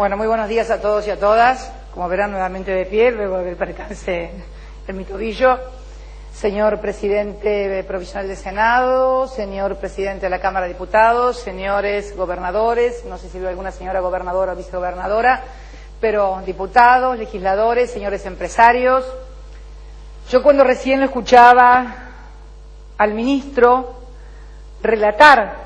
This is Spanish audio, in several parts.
Bueno, muy buenos días a todos y a todas. Como verán, nuevamente de pie, luego del percance en mi tobillo. Señor Presidente Provisional del Senado, señor Presidente de la Cámara de Diputados, señores gobernadores, no sé si veo alguna señora gobernadora o vicegobernadora, pero diputados, legisladores, señores empresarios. Yo cuando recién lo escuchaba al ministro relatar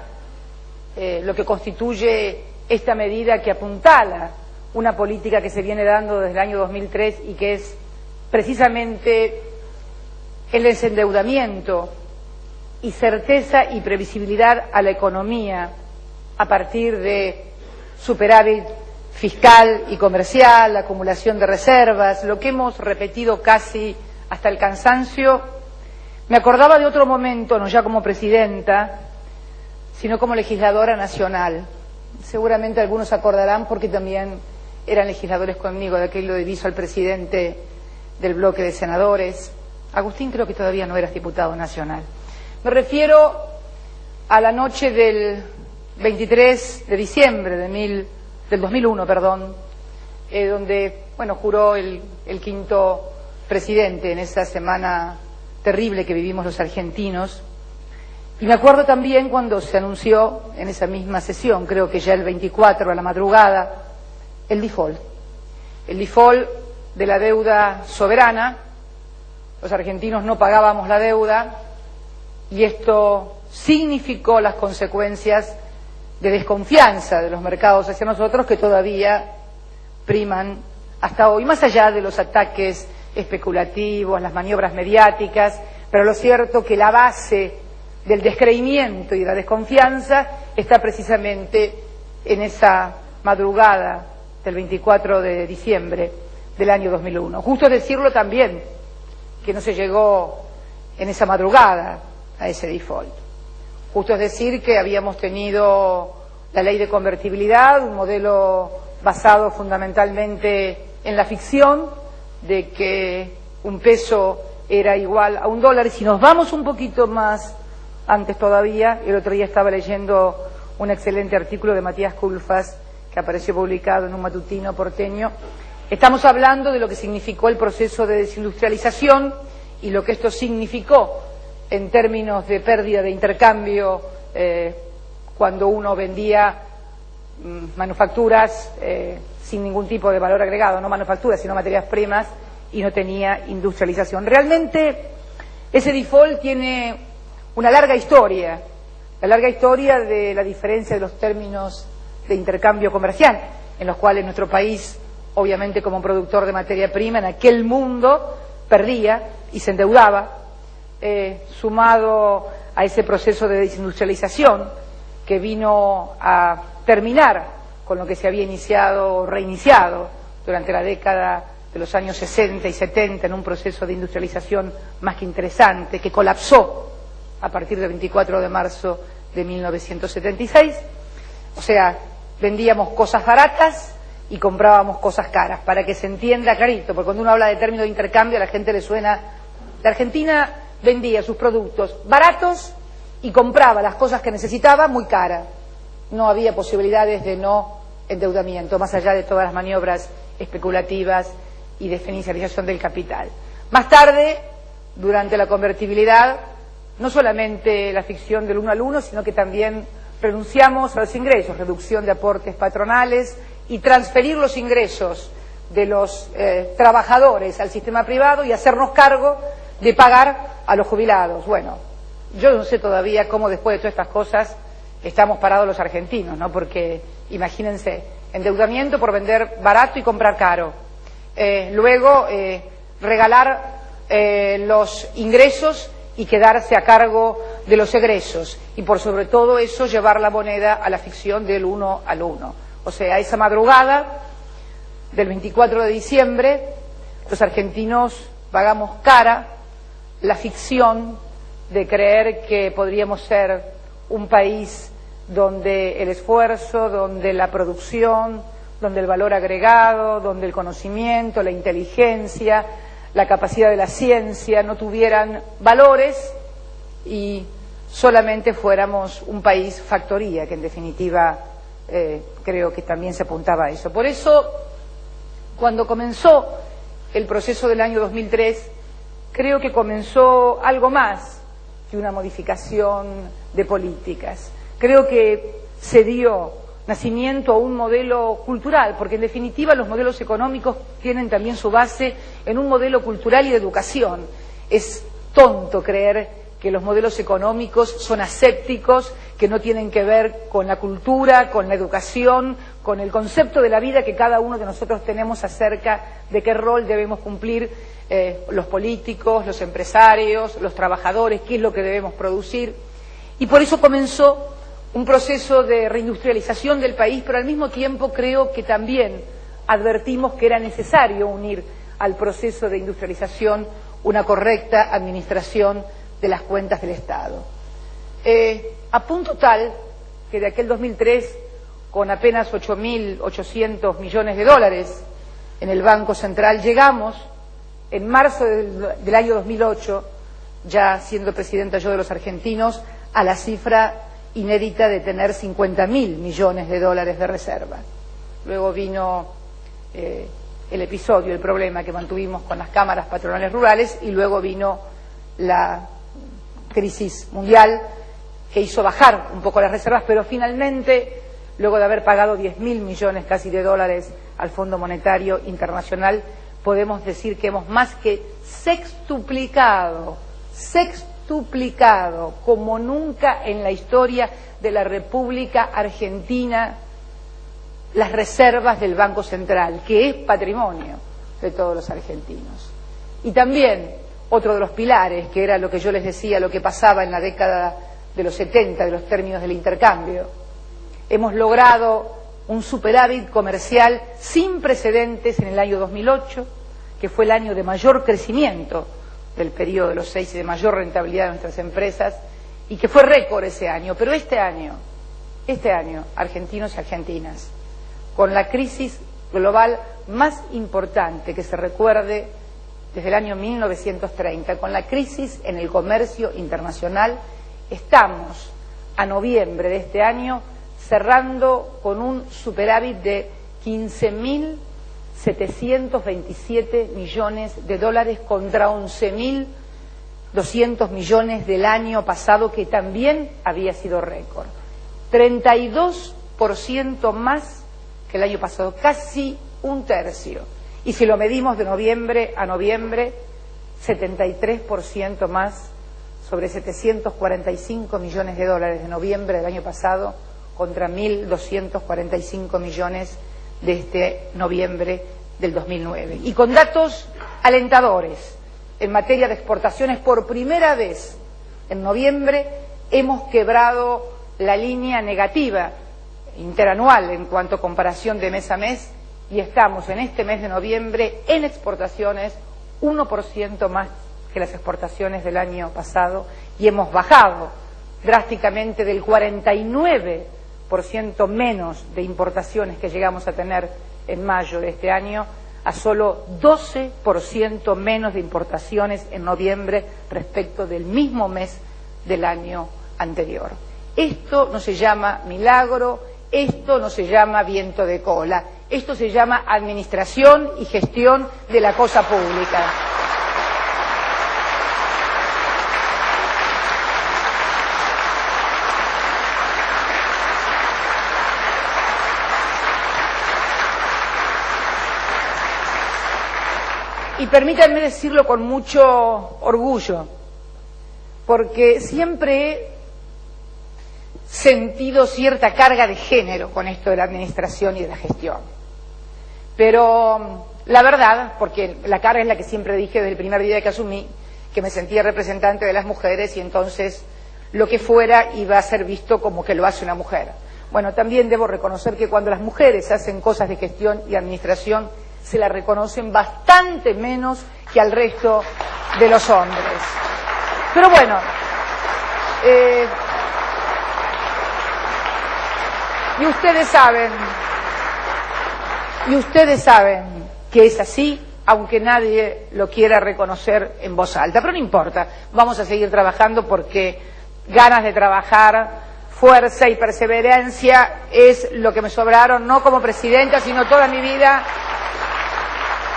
lo que constituye esta medida que apuntala una política que se viene dando desde el año 2003 y que es precisamente el desendeudamiento y certeza y previsibilidad a la economía a partir de superávit fiscal y comercial, la acumulación de reservas, lo que hemos repetido casi hasta el cansancio. Me acordaba de otro momento, no ya como presidenta, sino como legisladora nacional. Seguramente algunos se acordarán porque también eran legisladores conmigo, de aquello de viso al presidente del bloque de senadores. Agustín, creo que todavía no eras diputado nacional. Me refiero a la noche del 23 de diciembre del 2001, donde, juró el quinto presidente en esa semana terrible que vivimos los argentinos. Y me acuerdo también cuando se anunció en esa misma sesión, creo que ya el 24 a la madrugada, el default de la deuda soberana. Los argentinos no pagábamos la deuda y esto significó las consecuencias de desconfianza de los mercados hacia nosotros que todavía priman hasta hoy, más allá de los ataques especulativos, las maniobras mediáticas, pero lo cierto que la base del descreimiento y de la desconfianza está precisamente en esa madrugada del 24 de diciembre del año 2001. Justo decirlo también que no se llegó en esa madrugada a ese default. Justo es decir que habíamos tenido la ley de convertibilidad, un modelo basado fundamentalmente en la ficción de que un peso era igual a $1, y si nos vamos un poquito más antes todavía, el otro día estaba leyendo un excelente artículo de Matías Culfas que apareció publicado en un matutino porteño. Estamos hablando de lo que significó el proceso de desindustrialización y lo que esto significó en términos de pérdida de intercambio cuando uno vendía manufacturas sin ningún tipo de valor agregado, no manufacturas sino materias primas, y no tenía industrialización. Realmente ese default tiene una larga historia, la larga historia de la diferencia de los términos de intercambio comercial, en los cuales nuestro país, obviamente como productor de materia prima, en aquel mundo perdía y se endeudaba, sumado a ese proceso de desindustrialización que vino a terminar con lo que se había iniciado o reiniciado durante la década de los años 60 y 70 en un proceso de industrialización más que interesante, que colapsó a partir del 24 de marzo de 1976, o sea, vendíamos cosas baratas y comprábamos cosas caras, para que se entienda clarito, porque cuando uno habla de término de intercambio a la gente le suena. La Argentina vendía sus productos baratos y compraba las cosas que necesitaba muy caras. No había posibilidades de no endeudamiento, más allá de todas las maniobras especulativas y de financiarización del capital. Más tarde, durante la convertibilidad, no solamente la ficción del 1 al 1, sino que también renunciamos a los ingresos, reducción de aportes patronales y transferir los ingresos de los trabajadores al sistema privado y hacernos cargo de pagar a los jubilados. Bueno, yo no sé todavía cómo después de todas estas cosas estamos parados los argentinos, ¿no? Porque imagínense, endeudamiento por vender barato y comprar caro. Luego, regalar los ingresos y quedarse a cargo de los egresos, y por sobre todo eso llevar la moneda a la ficción del 1 al 1. O sea, esa madrugada del 24 de diciembre los argentinos pagamos cara la ficción de creer que podríamos ser un país donde el esfuerzo, donde la producción, donde el valor agregado, donde el conocimiento, la inteligencia, la capacidad de la ciencia no tuvieran valores y solamente fuéramos un país factoría, que en definitiva creo que también se apuntaba a eso. Por eso, cuando comenzó el proceso del año 2003, creo que comenzó algo más que una modificación de políticas. Creo que se dio nacimiento a un modelo cultural, porque en definitiva los modelos económicos tienen también su base en un modelo cultural y de educación. Es tonto creer que los modelos económicos son asépticos, que no tienen que ver con la cultura, con la educación, con el concepto de la vida que cada uno de nosotros tenemos acerca de qué rol debemos cumplir los políticos, los empresarios, los trabajadores, qué es lo que debemos producir. Y por eso comenzó un proceso de reindustrialización del país, pero al mismo tiempo creo que también advertimos que era necesario unir al proceso de industrialización una correcta administración de las cuentas del Estado. A punto tal que de aquel 2003, con apenas 8.800 millones de dólares en el Banco Central, llegamos en marzo del año 2008, ya siendo presidenta yo de los argentinos, a la cifra inédita de tener 50.000 millones de dólares de reserva. Luego vino el episodio, el problema que mantuvimos con las cámaras patronales rurales, y luego vino la crisis mundial que hizo bajar un poco las reservas, pero finalmente, luego de haber pagado 10.000 millones casi de dólares al Fondo Monetario Internacional, podemos decir que hemos más que sextuplicado como nunca en la historia de la República Argentina las reservas del Banco Central, que es patrimonio de todos los argentinos. Y también otro de los pilares, que era lo que yo les decía, lo que pasaba en la década de los 70, de los términos del intercambio. Hemos logrado un superávit comercial sin precedentes en el año 2008, que fue el año de mayor crecimiento del periodo de los 6 y de mayor rentabilidad de nuestras empresas, y que fue récord ese año. Pero este año, argentinos y argentinas, con la crisis global más importante que se recuerde desde el año 1930, con la crisis en el comercio internacional, estamos a noviembre de este año cerrando con un superávit de 15.727 millones de dólares contra 11.200 millones del año pasado, que también había sido récord. 32% más que el año pasado, casi un tercio. Y si lo medimos de noviembre a noviembre, 73% más, sobre 745 millones de dólares de noviembre del año pasado contra 1.245 millones de este noviembre del 2009. Y con datos alentadores en materia de exportaciones, por primera vez en noviembre hemos quebrado la línea negativa interanual en cuanto a comparación de mes a mes, y estamos en este mes de noviembre en exportaciones 1% más que las exportaciones del año pasado, y hemos bajado drásticamente del 49% menos de importaciones que llegamos a tener en mayo de este año a solo 12% menos de importaciones en noviembre respecto del mismo mes del año anterior. Esto no se llama milagro, esto no se llama viento de cola, esto se llama administración y gestión de la cosa pública. Y permítanme decirlo con mucho orgullo, porque siempre he sentido cierta carga de género con esto de la administración y de la gestión. Pero la verdad, porque la carga es la que siempre dije desde el primer día que asumí, que me sentía representante de las mujeres y entonces lo que fuera iba a ser visto como que lo hace una mujer. Bueno, también debo reconocer que cuando las mujeres hacen cosas de gestión y administración, se la reconocen bastante menos que al resto de los hombres. Pero bueno, y ustedes saben que es así, aunque nadie lo quiera reconocer en voz alta. Pero no importa, vamos a seguir trabajando porque ganas de trabajar, fuerza y perseverancia es lo que me sobraron, no como presidenta, sino toda mi vida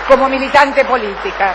como militante política.